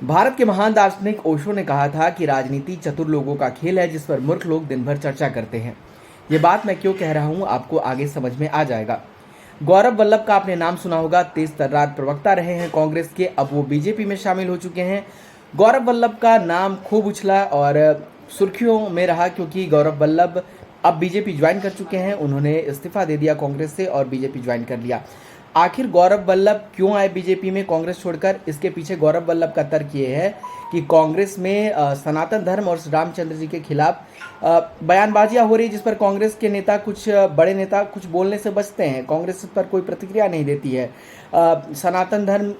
भारत के महान दार्शनिक ओशो ने कहा था कि राजनीति चतुर लोगों का खेल है जिस पर मूर्ख लोग दिन भर चर्चा करते हैं। ये बात मैं क्यों कह रहा हूँ आपको आगे समझ में आ जाएगा। गौरव वल्लभ का आपने नाम सुना होगा। तेज तर्रार प्रवक्ता रहे हैं कांग्रेस के, अब वो बीजेपी में शामिल हो चुके हैं। गौरव वल्लभ का नाम खूब उछला और सुर्खियों में रहा क्योंकि गौरव वल्लभ अब बीजेपी ज्वाइन कर चुके हैं। उन्होंने इस्तीफा दे दिया कांग्रेस से और बीजेपी ज्वाइन कर लिया। आखिर गौरव वल्लभ क्यों आए बीजेपी में कांग्रेस छोड़कर? इसके पीछे गौरव वल्लभ का तर्क ये है कि कांग्रेस में सनातन धर्म और रामचंद्र जी के खिलाफ बयानबाजियां हो रही, जिस पर कांग्रेस के नेता, कुछ बड़े नेता कुछ बोलने से बचते हैं। कांग्रेस पर कोई प्रतिक्रिया नहीं देती है। सनातन धर्म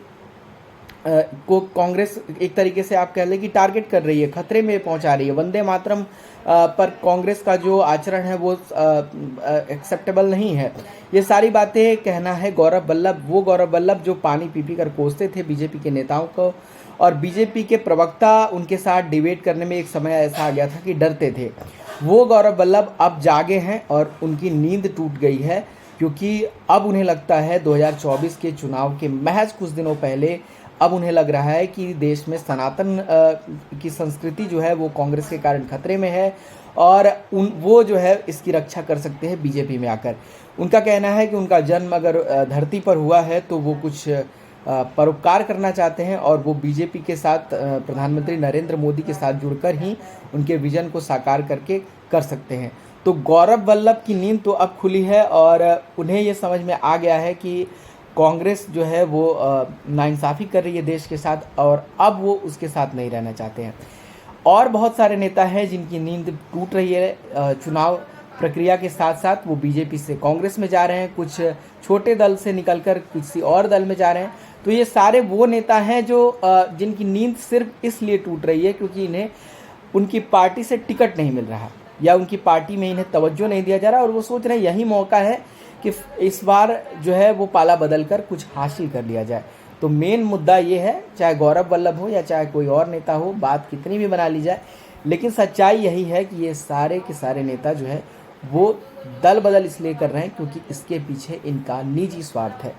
को कांग्रेस एक तरीके से आप कह लें कि टारगेट कर रही है, खतरे में पहुंचा रही है। वंदे मातरम पर कांग्रेस का जो आचरण है वो एक्सेप्टेबल नहीं है। ये सारी बातें कहना है गौरव वल्लभ, वो गौरव वल्लभ जो पानी पी पी कर कोसते थे बीजेपी के नेताओं को, और बीजेपी के प्रवक्ता उनके साथ डिबेट करने में एक समय ऐसा आ गया था कि डरते थे। वो गौरव वल्लभ अब जागे हैं और उनकी नींद टूट गई है, क्योंकि अब उन्हें लगता है 2024 के चुनाव के महज कुछ दिनों पहले अब उन्हें लग रहा है कि देश में सनातन की संस्कृति जो है वो कांग्रेस के कारण खतरे में है, और वो जो है इसकी रक्षा कर सकते हैं बीजेपी में आकर। उनका कहना है कि उनका जन्म अगर धरती पर हुआ है तो वो कुछ परोपकार करना चाहते हैं, और वो बीजेपी के साथ प्रधानमंत्री नरेंद्र मोदी के साथ जुड़कर ही उनके विजन को साकार करके कर सकते हैं। तो गौरव वल्लभ की नींद तो अब खुली है और उन्हें ये समझ में आ गया है कि कांग्रेस जो है वो नाइंसाफ़ी कर रही है देश के साथ, और अब वो उसके साथ नहीं रहना चाहते हैं। और बहुत सारे नेता हैं जिनकी नींद टूट रही है। चुनाव प्रक्रिया के साथ साथ वो बीजेपी से कांग्रेस में जा रहे हैं, कुछ छोटे दल से निकलकर किसी और दल में जा रहे हैं। तो ये सारे वो नेता हैं जो जिनकी नींद सिर्फ इसलिए टूट रही है क्योंकि इन्हें उनकी पार्टी से टिकट नहीं मिल रहा, या उनकी पार्टी में इन्हें तवज्जो नहीं दिया जा रहा, और वो सोच रहे हैं यही मौका है कि इस बार जो है वो पाला बदल कर कुछ हासिल कर लिया जाए। तो मेन मुद्दा ये है, चाहे गौरव वल्लभ हो या चाहे कोई और नेता हो, बात कितनी भी बना ली जाए, लेकिन सच्चाई यही है कि ये सारे के सारे नेता जो है वो दल बदल इसलिए कर रहे हैं क्योंकि इसके पीछे इनका निजी स्वार्थ है।